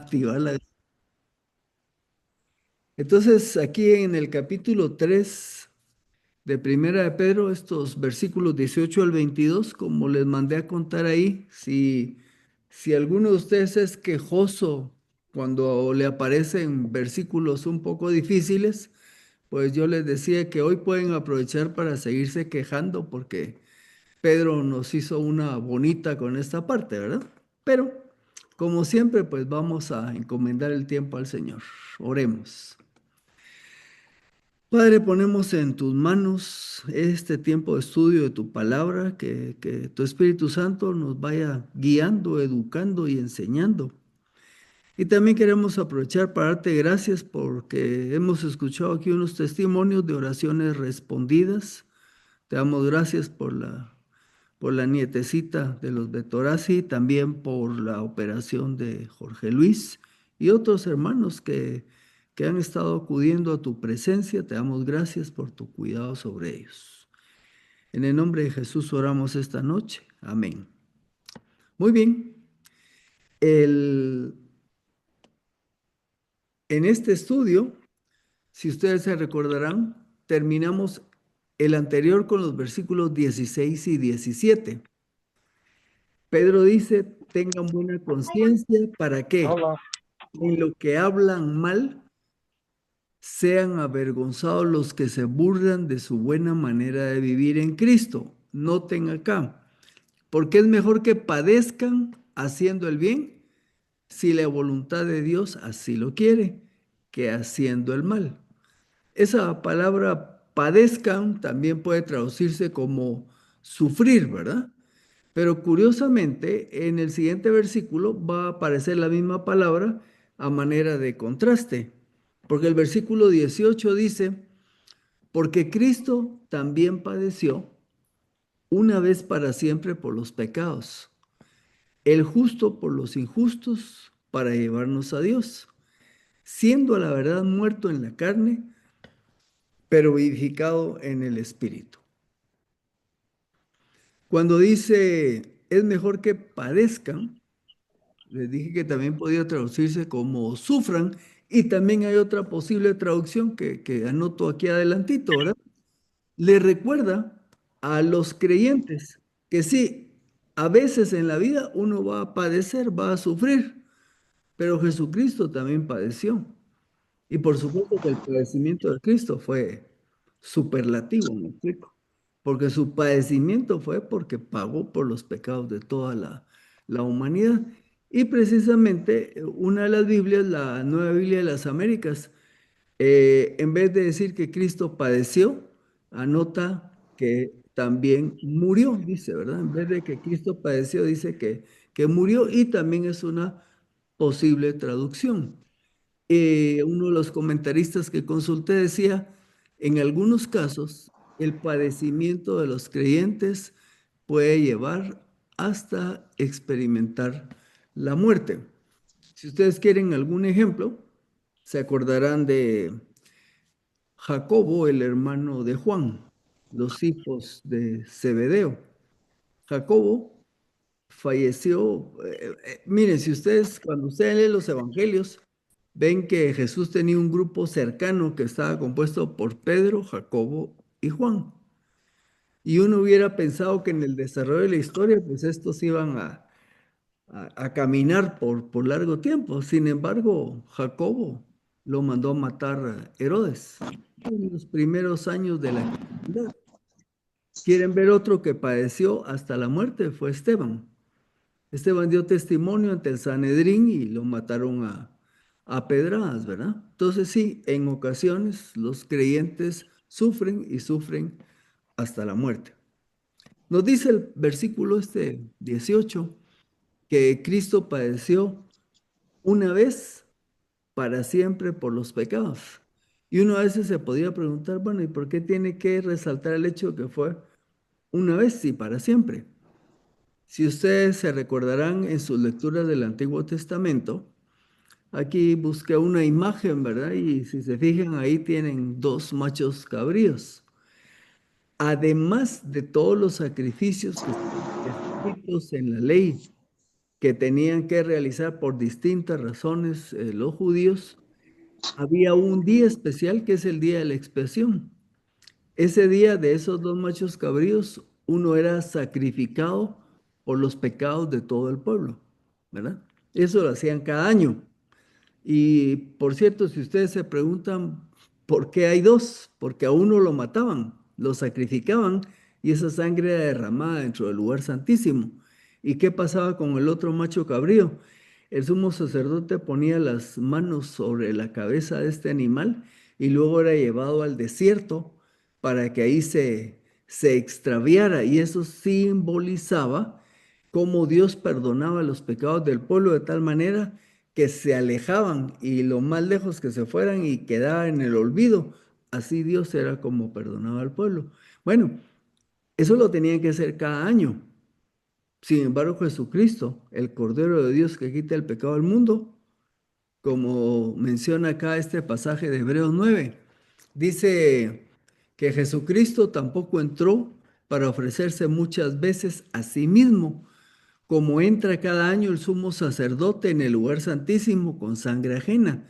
activar la... Entonces, aquí en el capítulo 3 de Primera de Pedro, estos versículos 18 al 22, como les mandé a contar ahí, si alguno de ustedes es quejoso cuando le aparecen versículos un poco difíciles, pues yo les decía que hoy pueden aprovechar para seguirse quejando porque Pedro nos hizo una bonita con esta parte, ¿verdad? Pero, como siempre, pues vamos a encomendar el tiempo al Señor. Oremos. Padre, ponemos en tus manos este tiempo de estudio de tu palabra, que tu Espíritu Santo nos vaya guiando, educando y enseñando. Y también queremos aprovechar para darte gracias porque hemos escuchado aquí unos testimonios de oraciones respondidas. Te damos gracias por la nietecita de los Betorazzi, también por la operación de Jorge Luis y otros hermanos que han estado acudiendo a tu presencia. Te damos gracias por tu cuidado sobre ellos. En el nombre de Jesús oramos esta noche. Amén. Muy bien. El, en este estudio, si ustedes se recordarán, terminamos el anterior con los versículos 16 y 17. Pedro dice, tengan buena conciencia, ¿para qué? Hola. En lo que hablan mal, sean avergonzados los que se burlan de su buena manera de vivir en Cristo. Noten acá, porque es mejor que padezcan haciendo el bien, si la voluntad de Dios así lo quiere, que haciendo el mal. Esa palabra padezcan también puede traducirse como sufrir, ¿verdad? Pero curiosamente, en el siguiente versículo va a aparecer la misma palabra a manera de contraste, porque el versículo 18 dice, porque Cristo también padeció una vez para siempre por los pecados, el justo por los injustos para llevarnos a Dios, siendo a la verdad muerto en la carne, pero vivificado en el Espíritu. Cuando dice, es mejor que padezcan, les dije que también podía traducirse como sufran, y también hay otra posible traducción que anoto aquí adelantito, ¿verdad? Le recuerda a los creyentes que sí, a veces en la vida uno va a padecer, va a sufrir, pero Jesucristo también padeció. Y por supuesto que el padecimiento de Cristo fue superlativo, ¿me explico? Porque su padecimiento fue porque pagó por los pecados de toda la humanidad. Y precisamente una de las Biblias, la Nueva Biblia de las Américas, en vez de decir que Cristo padeció, anota que también murió, dice, ¿verdad? En vez de que Cristo padeció, dice que murió y también es una posible traducción. Uno de los comentaristas que consulté decía, en algunos casos, el padecimiento de los creyentes puede llevar hasta experimentar la muerte. Si ustedes quieren algún ejemplo, se acordarán de Jacobo, el hermano de Juan, los hijos de Zebedeo. Jacobo falleció. Miren, si ustedes, cuando ustedes leen los evangelios, ven que Jesús tenía un grupo cercano que estaba compuesto por Pedro, Jacobo y Juan. Y uno hubiera pensado que en el desarrollo de la historia, pues estos iban a caminar por largo tiempo. Sin embargo, Jacobo lo mandó a matar a Herodes en los primeros años de la cristiandad. ¿Quieren ver otro que padeció hasta la muerte? Fue Esteban. Esteban dio testimonio ante el Sanedrín y lo mataron a pedradas, ¿verdad? Entonces sí, en ocasiones los creyentes sufren y sufren hasta la muerte. Nos dice el versículo 18 que Cristo padeció una vez para siempre por los pecados. Y uno a veces se podría preguntar, bueno, ¿y por qué tiene que resaltar el hecho de que fue una vez y para siempre? Si ustedes se recordarán en sus lecturas del Antiguo Testamento, aquí busqué una imagen, ¿verdad? Y si se fijan, ahí tienen dos machos cabríos. Además de todos los sacrificios que están escritos en la ley que tenían que realizar por distintas razones los judíos, había un día especial que es el día de la expiación. Ese día de esos dos machos cabríos, uno era sacrificado por los pecados de todo el pueblo, ¿verdad? Eso lo hacían cada año. Y por cierto, si ustedes se preguntan por qué hay dos, porque a uno lo mataban, lo sacrificaban y esa sangre era derramada dentro del lugar santísimo. ¿Y qué pasaba con el otro macho cabrío? El sumo sacerdote ponía las manos sobre la cabeza de este animal y luego era llevado al desierto para que ahí se extraviara y eso simbolizaba cómo Dios perdonaba los pecados del pueblo de tal manera que se alejaban y lo más lejos que se fueran y quedaba en el olvido. Así Dios era como perdonaba al pueblo. Bueno, eso lo tenían que hacer cada año. Sin embargo, Jesucristo, el Cordero de Dios que quita el pecado del mundo, como menciona acá este pasaje de Hebreos 9, dice que Jesucristo tampoco entró para ofrecerse muchas veces a sí mismo, como entra cada año el sumo sacerdote en el lugar santísimo con sangre ajena.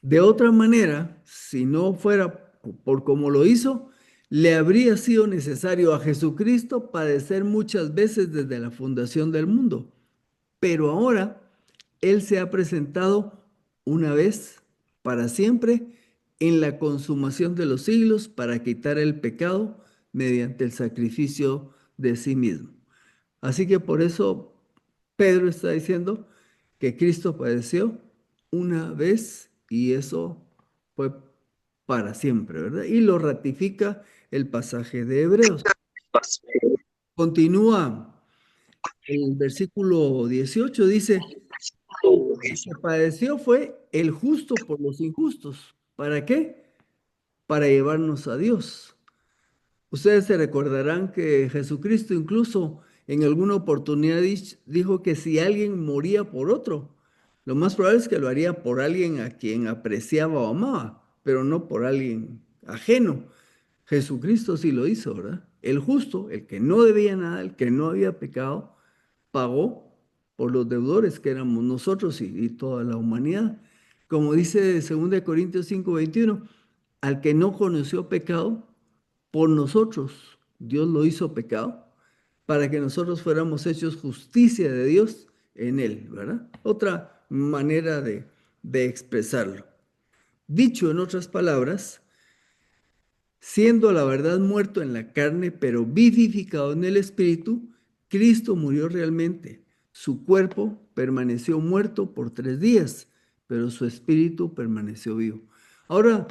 De otra manera, si no fuera por como lo hizo, le habría sido necesario a Jesucristo padecer muchas veces desde la fundación del mundo. Pero ahora Él se ha presentado una vez para siempre en la consumación de los siglos para quitar el pecado mediante el sacrificio de sí mismo. Así que por eso Pedro está diciendo que Cristo padeció una vez y eso fue para siempre, ¿verdad? Y lo ratifica el pasaje de Hebreos. Continúa el versículo 18, dice, el que padeció fue el justo por los injustos. ¿Para qué? Para llevarnos a Dios. Ustedes se recordarán que Jesucristo incluso en alguna oportunidad dijo que si alguien moría por otro, lo más probable es que lo haría por alguien a quien apreciaba o amaba, pero no por alguien ajeno. Jesucristo sí lo hizo, ¿verdad? El justo, el que no debía nada, el que no había pecado, pagó por los deudores que éramos nosotros y toda la humanidad. Como dice 2 Corintios 5:21, al que no conoció pecado, por nosotros Dios lo hizo pecado para que nosotros fuéramos hechos justicia de Dios en él, ¿verdad? Otra manera de expresarlo. Dicho en otras palabras, siendo la verdad muerto en la carne, pero vivificado en el espíritu, Cristo murió realmente. Su cuerpo permaneció muerto por 3 días, pero su espíritu permaneció vivo. Ahora,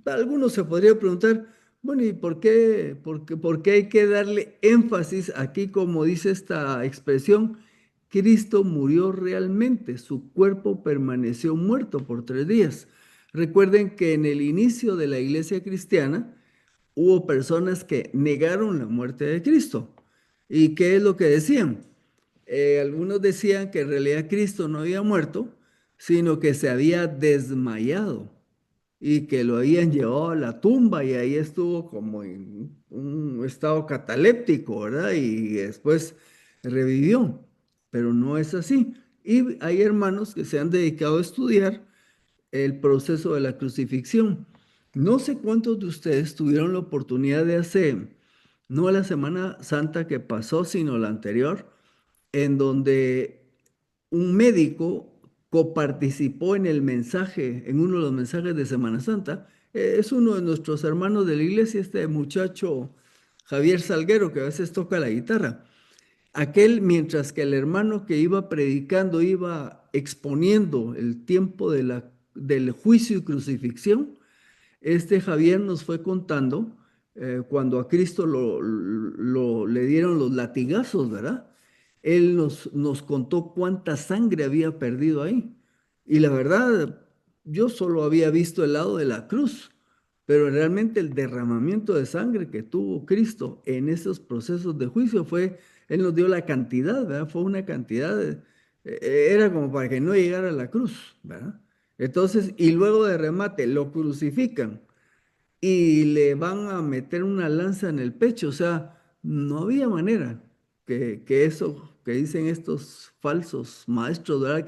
algunos se podría preguntar, bueno, ¿y por qué hay que darle énfasis aquí, como dice esta expresión? Cristo murió realmente, su cuerpo permaneció muerto por 3 días. Recuerden que en el inicio de la iglesia cristiana hubo personas que negaron la muerte de Cristo. ¿Y qué es lo que decían? Algunos decían que en realidad Cristo no había muerto, sino que se había desmayado y que lo habían llevado a la tumba y ahí estuvo como en un estado cataléptico, ¿verdad? Y después revivió, pero no es así. Y hay hermanos que se han dedicado a estudiar el proceso de la crucifixión. No sé cuántos de ustedes tuvieron la oportunidad de hacer, no la Semana Santa que pasó, sino la anterior, en donde un médico coparticipó en el mensaje, en uno de los mensajes de Semana Santa. Es uno de nuestros hermanos de la iglesia, este muchacho Javier Salguero, que a veces toca la guitarra. Aquel, mientras que el hermano que iba predicando iba exponiendo el tiempo del juicio y crucifixión, este Javier nos fue contando cuando a Cristo le dieron los latigazos, ¿verdad? Él nos contó cuánta sangre había perdido ahí. Y la verdad, yo solo había visto el lado de la cruz, pero realmente el derramamiento de sangre que tuvo Cristo en esos procesos de juicio fue, Él nos dio la cantidad, ¿verdad? Fue una cantidad, era como para que no llegara a la cruz, ¿verdad? Entonces, y luego de remate, lo crucifican y le van a meter una lanza en el pecho. O sea, no había manera que eso que dicen estos falsos maestros, ¿verdad?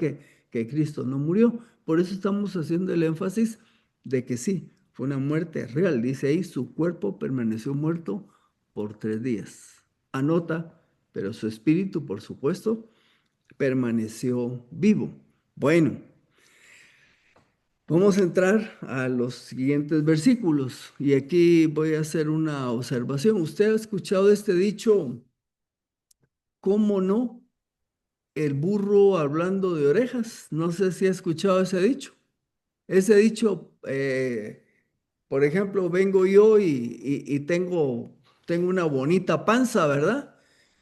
Que Cristo no murió. Por eso estamos haciendo el énfasis de que sí, fue una muerte real. Dice ahí, su cuerpo permaneció muerto por 3 días. Anota, pero su espíritu, por supuesto, permaneció vivo. Bueno, vamos a entrar a los siguientes versículos y aquí voy a hacer una observación. ¿Usted ha escuchado este dicho, cómo no? El burro hablando de orejas. No sé si ha escuchado ese dicho. Ese dicho, por ejemplo, vengo yo y tengo una bonita panza, ¿verdad?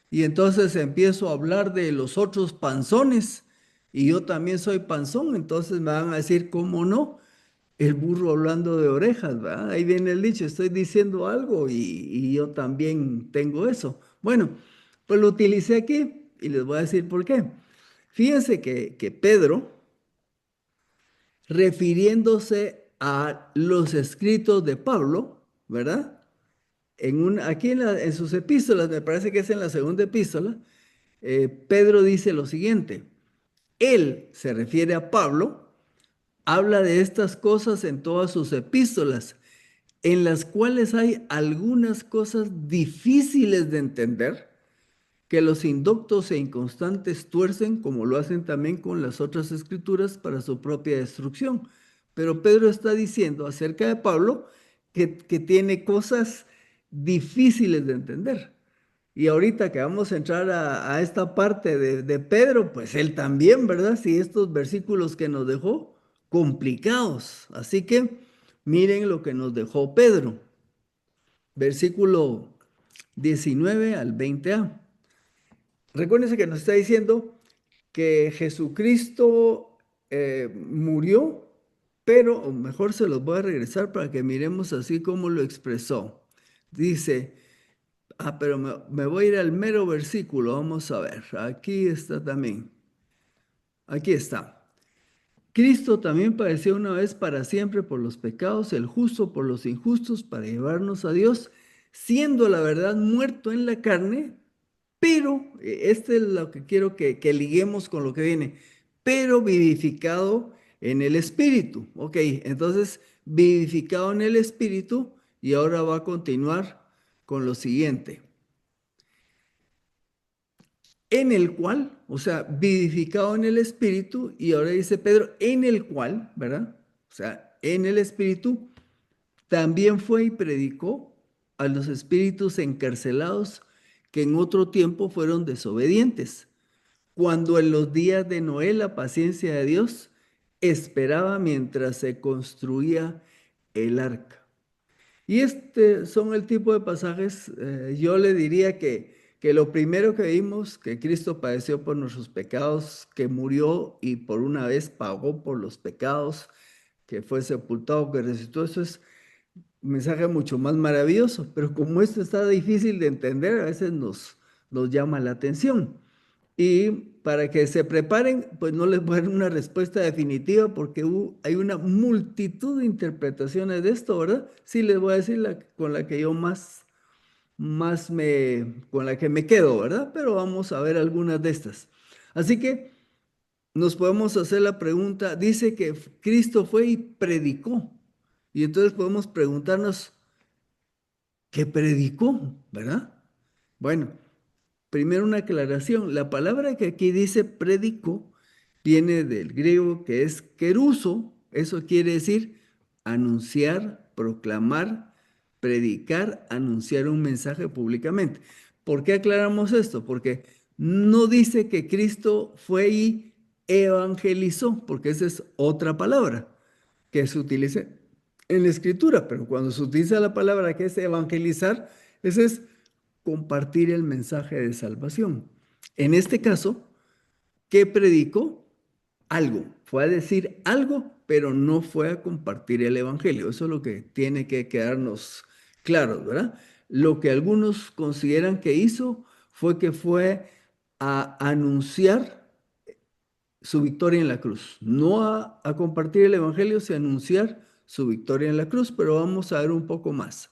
Y entonces empiezo a hablar de los otros panzones y yo también soy panzón, entonces me van a decir, ¿cómo no? El burro hablando de orejas, ¿verdad? Ahí viene el dicho, estoy diciendo algo y yo también tengo eso. Bueno, pues lo utilicé aquí y les voy a decir por qué. Fíjense que Pedro, refiriéndose a los escritos de Pablo, ¿verdad? Aquí en sus epístolas, me parece que es en la segunda epístola, Pedro dice lo siguiente, él se refiere a Pablo, habla de estas cosas en todas sus epístolas, en las cuales hay algunas cosas difíciles de entender, que los indoctos e inconstantes tuercen, como lo hacen también con las otras escrituras, para su propia destrucción. Pero Pedro está diciendo acerca de Pablo que tiene cosas difíciles de entender. Y ahorita que vamos a entrar a esta parte de Pedro, pues él también, ¿verdad? Si estos versículos que nos dejó complicados. Así que miren lo que nos dejó Pedro. Versículo 19 al 20a. Recuérdense que nos está diciendo que Jesucristo murió, pero o mejor se los voy a regresar para que miremos así como lo expresó. Dice, pero me voy a ir al mero versículo, vamos a ver, aquí está también, aquí está. Cristo también padeció una vez para siempre por los pecados, el justo por los injustos, para llevarnos a Dios, siendo la verdad muerto en la carne, pero, este es lo que quiero que liguemos con lo que viene, pero vivificado en el Espíritu. Ok, entonces, vivificado en el Espíritu, y ahora va a continuar con lo siguiente. En el cual, o sea, vivificado en el Espíritu, y ahora dice Pedro, en el cual, ¿verdad? O sea, en el Espíritu, también fue y predicó a los espíritus encarcelados que en otro tiempo fueron desobedientes, cuando en los días de Noé la paciencia de Dios esperaba mientras se construía el arca. Y este son el tipo de pasajes, yo le diría que lo primero que vimos, que Cristo padeció por nuestros pecados, que murió y por una vez pagó por los pecados, que fue sepultado, que resucitó, eso es un mensaje mucho más maravilloso, pero como esto está difícil de entender, a veces nos llama la atención. Y para que se preparen, pues no les voy a dar una respuesta definitiva porque hay una multitud de interpretaciones de esto, ¿verdad? Sí les voy a decir con la que yo con la que me quedo, ¿verdad? Pero vamos a ver algunas de estas. Así que nos podemos hacer la pregunta, dice que Cristo fue y predicó. Y entonces podemos preguntarnos, ¿qué predicó? ¿Verdad? Bueno, primero una aclaración. La palabra que aquí dice predicó viene del griego que es keruso. Eso quiere decir anunciar, proclamar, predicar, anunciar un mensaje públicamente. ¿Por qué aclaramos esto? Porque no dice que Cristo fue y evangelizó, porque esa es otra palabra que se utiliza en la escritura, pero cuando se utiliza la palabra que es evangelizar, ese es compartir el mensaje de salvación. En este caso, ¿qué predicó? Algo. Fue a decir algo, pero no fue a compartir el evangelio. Eso es lo que tiene que quedarnos claros, ¿verdad? Lo que algunos consideran que hizo fue a anunciar su victoria en la cruz. No a compartir el evangelio, sino a anunciar su victoria en la cruz, pero vamos a ver un poco más.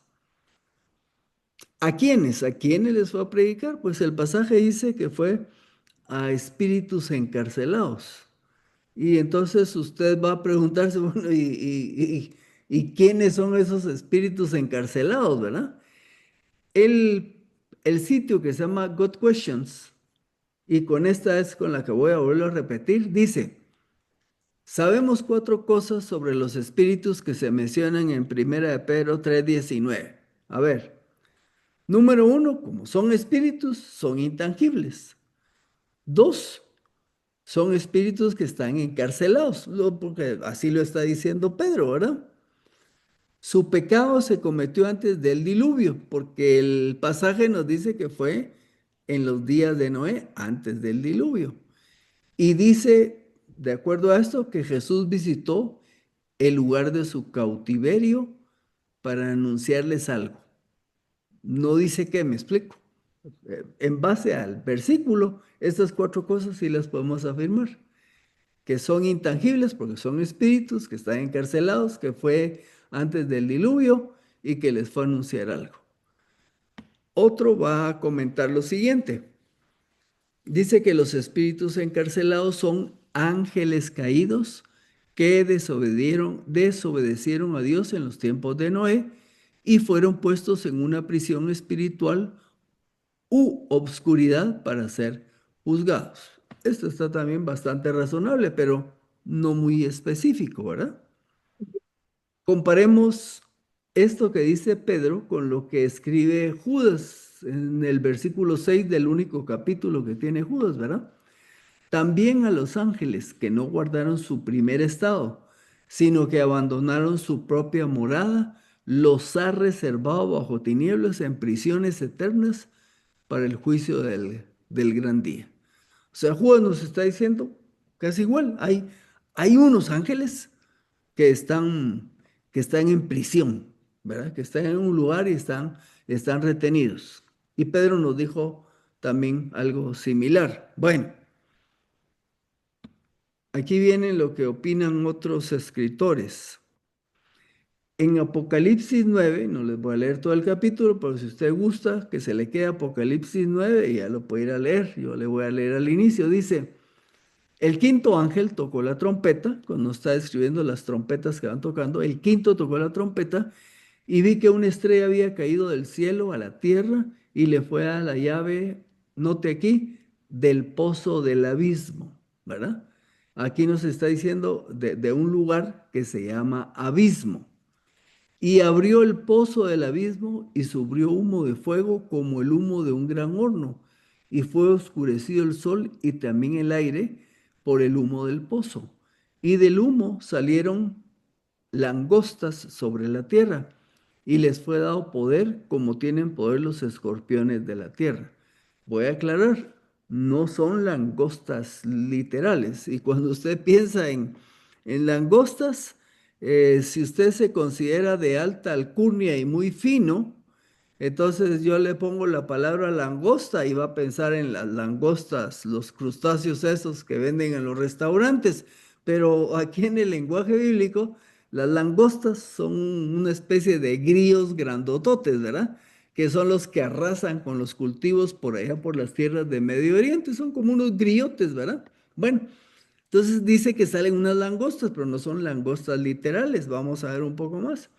¿A quiénes? ¿A quiénes les fue a predicar? Pues el pasaje dice que fue a espíritus encarcelados. Y entonces usted va a preguntarse, bueno, ¿y quiénes son esos espíritus encarcelados, verdad? El, el sitio que se llama God Questions, y con esta es con la que voy a volver a repetir, dice, sabemos cuatro cosas sobre los espíritus que se mencionan en Primera de Pedro 3:19. A ver, número uno, como son espíritus, son intangibles. Dos, son espíritus que están encarcelados, porque así lo está diciendo Pedro, ¿verdad? Su pecado se cometió antes del diluvio, porque el pasaje nos dice que fue en los días de Noé, antes del diluvio. Y dice, de acuerdo a esto, que Jesús visitó el lugar de su cautiverio para anunciarles algo. No dice qué, me explico. En base al versículo, estas cuatro cosas sí las podemos afirmar, que son intangibles porque son espíritus que están encarcelados, que fue antes del diluvio y que les fue a anunciar algo. Otro va a comentar lo siguiente. Dice que los espíritus encarcelados son ángeles caídos que desobedecieron a Dios en los tiempos de Noé y fueron puestos en una prisión espiritual u obscuridad para ser juzgados. Esto está también bastante razonable, pero no muy específico, ¿verdad? Comparemos esto que dice Pedro con lo que escribe Judas en el versículo 6 del único capítulo que tiene Judas, ¿verdad? También a los ángeles que no guardaron su primer estado, sino que abandonaron su propia morada, los ha reservado bajo tinieblas en prisiones eternas para el juicio del gran día. O sea, Judas nos está diciendo casi igual. Hay unos ángeles que están, que están en prisión, ¿verdad? Que están en un lugar y están retenidos. Y Pedro nos dijo también algo similar. Bueno, aquí viene lo que opinan otros escritores. En Apocalipsis 9, no les voy a leer todo el capítulo, pero si usted gusta que se le quede Apocalipsis 9, ya lo puede ir a leer. Yo le voy a leer al inicio. Dice, el quinto ángel tocó la trompeta, cuando está describiendo las trompetas que van tocando, el quinto tocó la trompeta y vi que una estrella había caído del cielo a la tierra y le fue a la llave, note aquí, del pozo del abismo, ¿verdad? Aquí nos está diciendo de un lugar que se llama abismo. Y abrió el pozo del abismo y subió humo de fuego como el humo de un gran horno. Y fue oscurecido el sol y también el aire por el humo del pozo. Y del humo salieron langostas sobre la tierra. Y les fue dado poder como tienen poder los escorpiones de la tierra. Voy a aclarar, no son langostas literales. Y cuando usted piensa en langostas, si usted se considera de alta alcurnia y muy fino, entonces yo le pongo la palabra langosta y va a pensar en las langostas, los crustáceos esos que venden en los restaurantes. Pero aquí en el lenguaje bíblico, las langostas son una especie de grillos grandototes, ¿verdad? Que son los que arrasan con los cultivos por allá por las tierras de Medio Oriente. Son como unos grillotes, ¿verdad? Bueno, entonces dice que salen unas langostas, pero no son langostas literales. Vamos a ver un poco más.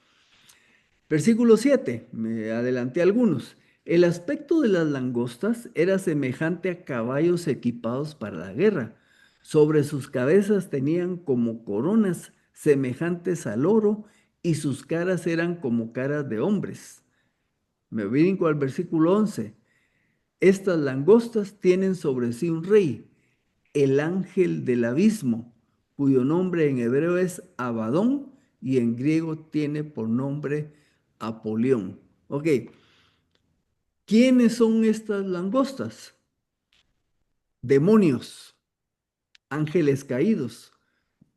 Versículo 7, me adelanté algunos. El aspecto de las langostas era semejante a caballos equipados para la guerra. Sobre sus cabezas tenían como coronas semejantes al oro y sus caras eran como caras de hombres. Me brinco al versículo 11. Estas langostas tienen sobre sí un rey, el ángel del abismo, cuyo nombre en hebreo es Abadón y en griego tiene por nombre Apolión. Ok, ¿quiénes son estas langostas? Demonios, ángeles caídos,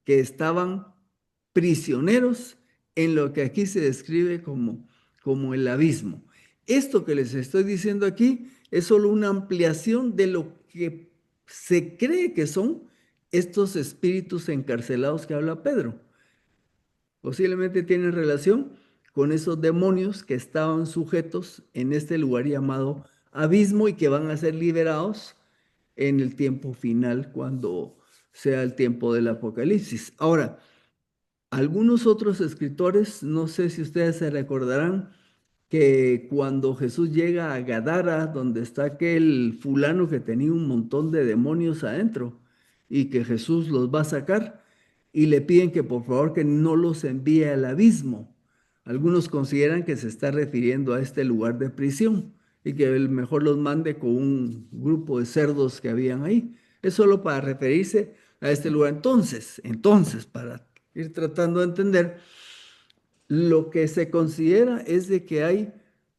que estaban prisioneros en lo que aquí se describe como el abismo. Esto que les estoy diciendo aquí es solo una ampliación de lo que se cree que son estos espíritus encarcelados que habla Pedro. Posiblemente tienen relación con esos demonios que estaban sujetos en este lugar llamado abismo y que van a ser liberados en el tiempo final, cuando sea el tiempo del Apocalipsis. Ahora, algunos otros escritores, no sé si ustedes se recordarán, que cuando Jesús llega a Gadara, donde está aquel fulano que tenía un montón de demonios adentro y que Jesús los va a sacar y le piden que por favor que no los envíe al abismo. Algunos consideran que se está refiriendo a este lugar de prisión y que mejor los mande con un grupo de cerdos que habían ahí. Es solo para referirse a este lugar. Entonces, para ir tratando de entender, lo que se considera es de que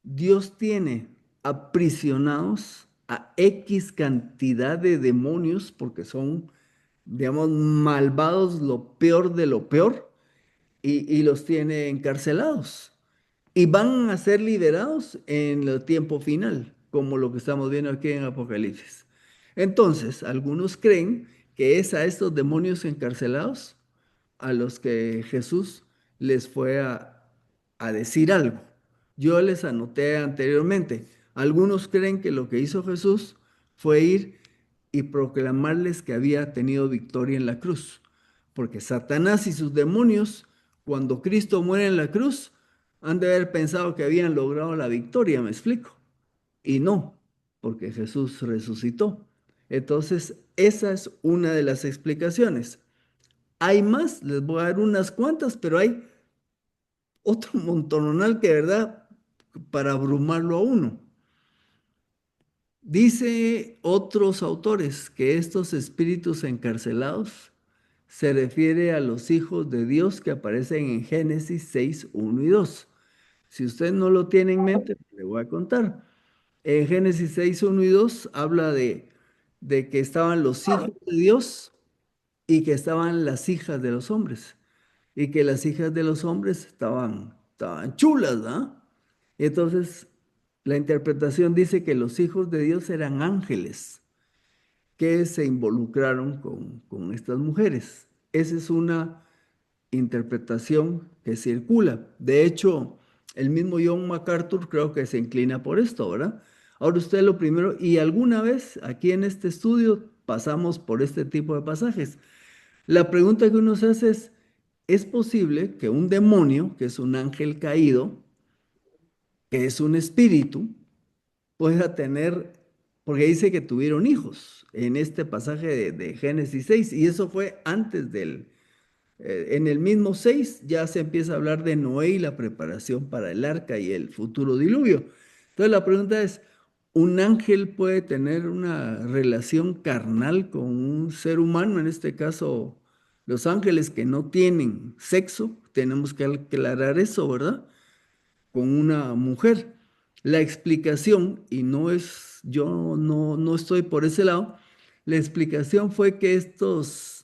Dios tiene aprisionados a X cantidad de demonios, porque son, digamos, malvados, lo peor de lo peor, y los tiene encarcelados. Y van a ser liberados en el tiempo final, como lo que estamos viendo aquí en Apocalipsis. Entonces, algunos creen que es a estos demonios encarcelados a los que Jesús les fue a decir algo. Yo les anoté anteriormente. Algunos creen que lo que hizo Jesús fue ir y proclamarles que había tenido victoria en la cruz. Porque Satanás y sus demonios, cuando Cristo muere en la cruz, han de haber pensado que habían logrado la victoria, ¿me explico? Y no, porque Jesús resucitó. Entonces, esa es una de las explicaciones. Hay más, les voy a dar unas cuantas, pero hay otro montonal que, de verdad, para abrumarlo a uno. Dice otros autores que estos espíritus encarcelados se refiere a los hijos de Dios que aparecen en Génesis 6, 1 y 2. Si usted no lo tiene en mente, le voy a contar. En Génesis 6, 1 y 2 habla de que estaban los hijos de Dios y que estaban las hijas de los hombres, y que las hijas de los hombres estaban chulas, ¿ah? Y entonces la interpretación dice que los hijos de Dios eran ángeles que se involucraron con estas mujeres. Esa es una interpretación que circula. De hecho, el mismo John MacArthur creo que se inclina por esto, ¿verdad? Ahora usted lo primero, y alguna vez aquí en este estudio pasamos por este tipo de pasajes. La pregunta que uno se hace ¿es posible que un demonio, que es un ángel caído, que es un espíritu, pueda tener, porque dice que tuvieron hijos en este pasaje de Génesis 6, y eso fue antes en el mismo 6 ya se empieza a hablar de Noé y la preparación para el arca y el futuro diluvio. Entonces la pregunta es, ¿un ángel puede tener una relación carnal con un ser humano? En este caso, los ángeles que no tienen sexo, tenemos que aclarar eso, ¿verdad? Con una mujer. La explicación, y no es, yo no estoy por ese lado, la explicación fue que estos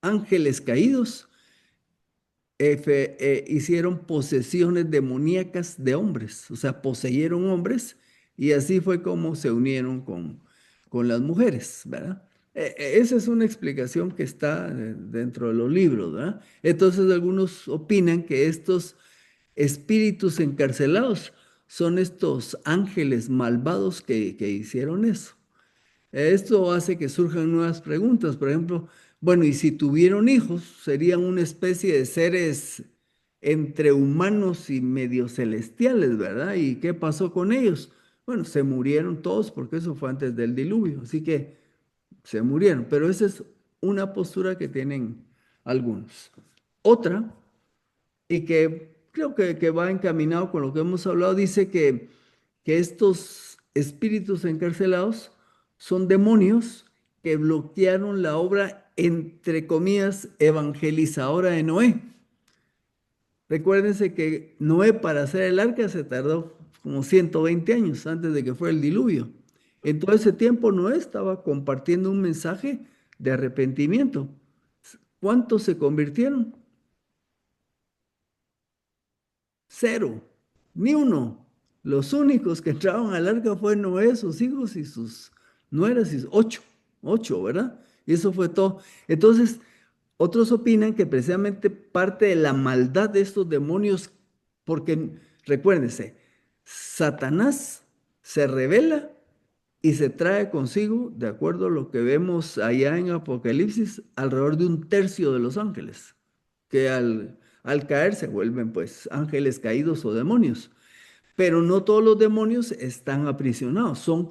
ángeles caídos hicieron posesiones demoníacas de hombres, o sea, poseyeron hombres y así fue como se unieron con las mujeres, ¿verdad? Esa es una explicación que está dentro de los libros, ¿verdad? Entonces algunos opinan que estos espíritus encarcelados son estos ángeles malvados que hicieron eso. Esto hace que surjan nuevas preguntas. Por ejemplo, bueno, y si tuvieron hijos, serían una especie de seres entre humanos y medio celestiales, ¿verdad? ¿Y qué pasó con ellos? Bueno, se murieron todos porque eso fue antes del diluvio, así que se murieron. Pero esa es una postura que tienen algunos. Otra, y que creo que va encaminado con lo que hemos hablado, dice que estos espíritus encarcelados son demonios que bloquearon la obra, entre comillas, evangelizadora de Noé. Recuérdense que Noé para hacer el arca se tardó como 120 años antes de que fuera el diluvio. En todo ese tiempo Noé estaba compartiendo un mensaje de arrepentimiento. ¿Cuántos se convirtieron? Cero, ni uno. Los únicos que entraban al arca fue Noé, sus hijos y sus nueras, y ocho, ¿verdad? Y eso fue todo. Entonces, otros opinan que precisamente parte de la maldad de estos demonios, porque recuérdense, Satanás se revela y se trae consigo, de acuerdo a lo que vemos allá en Apocalipsis, alrededor de un tercio de los ángeles, que al caer se vuelven pues ángeles caídos o demonios. Pero no todos los demonios están aprisionados, son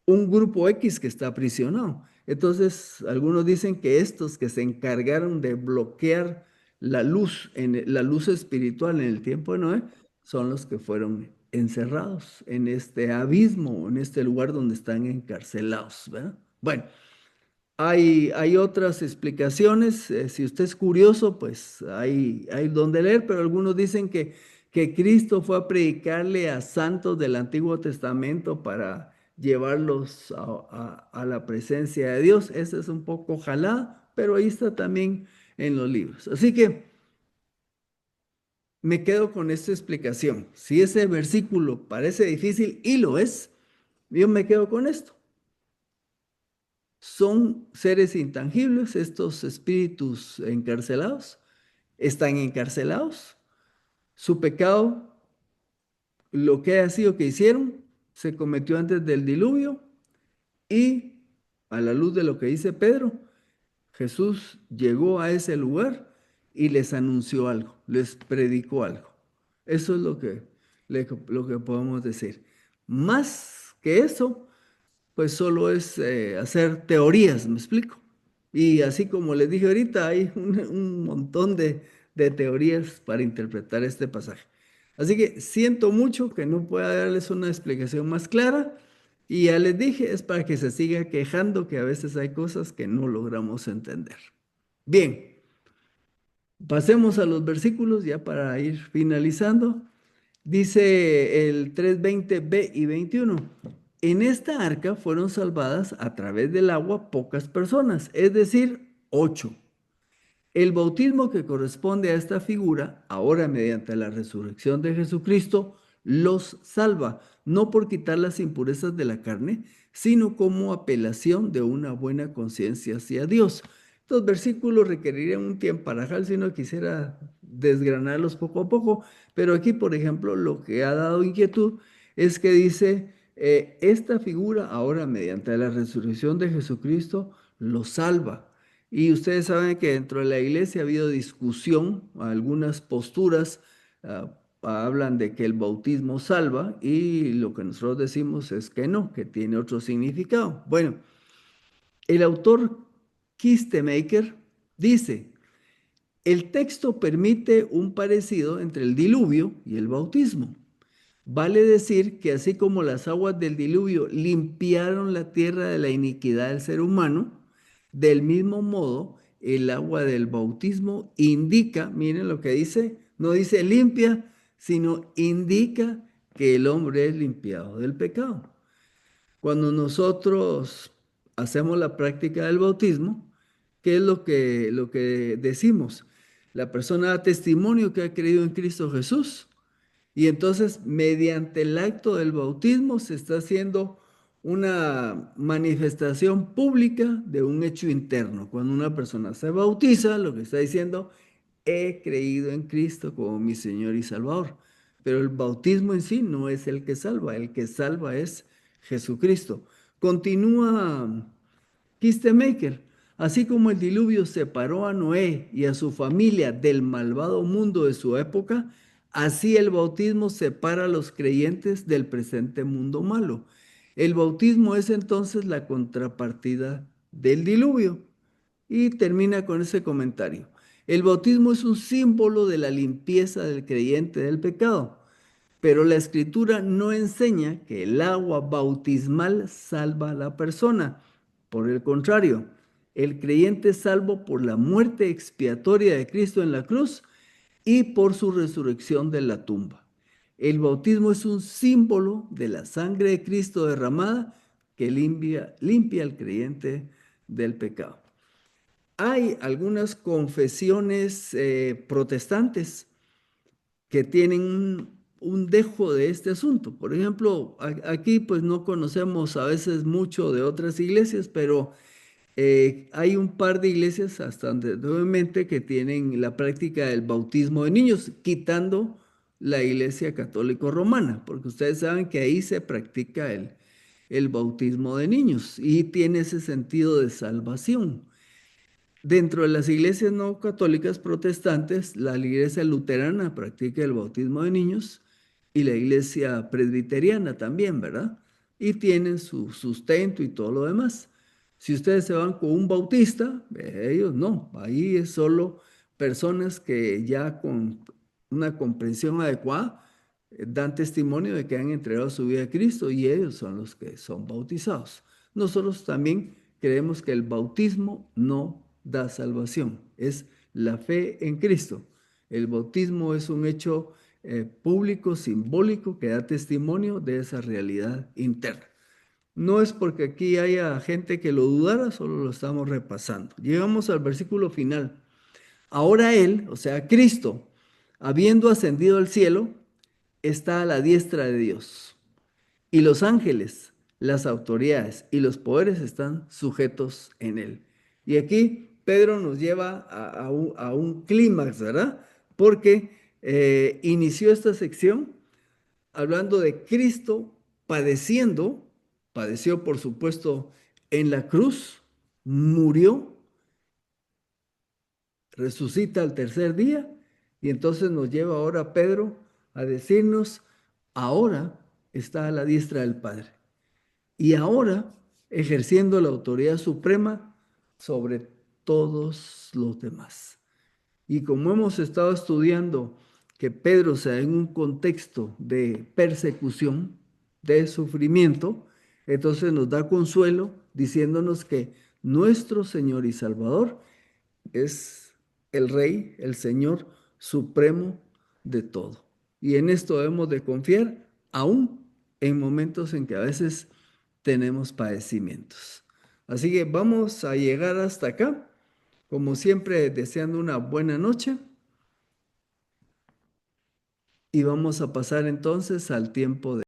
un grupo X que está aprisionado. Entonces, algunos dicen que estos que se encargaron de bloquear la luz, la luz espiritual en el tiempo de Noé, son los que fueron encerrados en este abismo, en este lugar donde están encarcelados, ¿verdad? Bueno, hay otras explicaciones. Si usted es curioso, pues hay donde leer, pero algunos dicen que Cristo fue a predicarle a santos del Antiguo Testamento para llevarlos a la presencia de Dios. Ese es un poco jalá, pero ahí está también en los libros. Así que me quedo con esta explicación. Si ese versículo parece difícil y lo es, yo me quedo con esto. Son seres intangibles, estos espíritus encarcelados, están encarcelados. Su pecado, lo que ha sido que hicieron, se cometió antes del diluvio y a la luz de lo que dice Pedro, Jesús llegó a ese lugar y les anunció algo, les predicó algo. Eso es lo que podemos decir. Más que eso, pues solo es hacer teorías, ¿me explico? Y así como les dije ahorita, hay un montón de teorías para interpretar este pasaje. Así que siento mucho que no pueda darles una explicación más clara. Y ya les dije, es para que se siga quejando que a veces hay cosas que no logramos entender. Bien, pasemos a los versículos ya para ir finalizando. Dice el 3:20b y 21. En esta arca fueron salvadas a través del agua pocas personas, es decir, 8. El bautismo que corresponde a esta figura, ahora mediante la resurrección de Jesucristo, los salva, no por quitar las impurezas de la carne, sino como apelación de una buena conciencia hacia Dios. Estos versículos requerirían un tiempo para si no quisiera desgranarlos poco a poco, pero aquí, por ejemplo, lo que ha dado inquietud es que dice, esta figura ahora mediante la resurrección de Jesucristo los salva. Y ustedes saben que dentro de la iglesia ha habido discusión, algunas posturas hablan de que el bautismo salva y lo que nosotros decimos es que no, que tiene otro significado. Bueno, el autor Kistemaker dice, el texto permite un parecido entre el diluvio y el bautismo. Vale decir que así como las aguas del diluvio limpiaron la tierra de la iniquidad del ser humano, del mismo modo el agua del bautismo indica, miren lo que dice, no dice limpia, sino indica que el hombre es limpiado del pecado. Cuando nosotros hacemos la práctica del bautismo, ¿qué es lo que decimos? La persona da testimonio que ha creído en Cristo Jesús y entonces, mediante el acto del bautismo, se está haciendo una manifestación pública de un hecho interno. Cuando una persona se bautiza, lo que está diciendo, he creído en Cristo como mi Señor y Salvador. Pero el bautismo en sí no es el que salva es Jesucristo. Continúa Kistemaker, así como el diluvio separó a Noé y a su familia del malvado mundo de su época, así el bautismo separa a los creyentes del presente mundo malo. El bautismo es entonces la contrapartida del diluvio. Y termina con ese comentario. El bautismo es un símbolo de la limpieza del creyente del pecado. Pero la escritura no enseña que el agua bautismal salva a la persona. Por el contrario, el creyente es salvo por la muerte expiatoria de Cristo en la cruz y por su resurrección de la tumba. El bautismo es un símbolo de la sangre de Cristo derramada que limpia al creyente del pecado. Hay algunas confesiones protestantes que tienen un dejo de este asunto. Por ejemplo, aquí pues no conocemos a veces mucho de otras iglesias, pero hay un par de iglesias hasta donde nuevamente que tienen la práctica del bautismo de niños, quitando la iglesia católico romana, porque ustedes saben que ahí se practica el bautismo de niños y tiene ese sentido de salvación. Dentro de las iglesias no católicas protestantes, la iglesia luterana practica el bautismo de niños y la iglesia presbiteriana también, ¿verdad? Y tienen su sustento y todo lo demás. Si ustedes se van con un bautista, ellos no, ahí es solo personas que ya con una comprensión adecuada dan testimonio de que han entregado su vida a Cristo y ellos son los que son bautizados. Nosotros también creemos que el bautismo no da salvación, es la fe en Cristo. El bautismo es un hecho público, simbólico, que da testimonio de esa realidad interna. No es porque aquí haya gente que lo dudara, solo lo estamos repasando. Llegamos al versículo final. Ahora Él, o sea, Cristo, habiendo ascendido al cielo, está a la diestra de Dios. Y los ángeles, las autoridades y los poderes están sujetos en Él. Y aquí Pedro nos lleva a un clímax, ¿verdad? Porque inició esta sección hablando de Cristo padeciendo, padeció por supuesto en la cruz, murió, resucita al tercer día y entonces nos lleva ahora Pedro a decirnos, ahora está a la diestra del Padre y ahora ejerciendo la autoridad suprema sobre todos los demás. Y como hemos estado estudiando que Pedro se da en un contexto de persecución, de sufrimiento, entonces nos da consuelo diciéndonos que nuestro Señor y Salvador es el Rey, el Señor supremo de todo. Y en esto debemos de confiar, aún en momentos en que a veces tenemos padecimientos. Así que vamos a llegar hasta acá, como siempre, deseando una buena noche y vamos a pasar entonces al tiempo de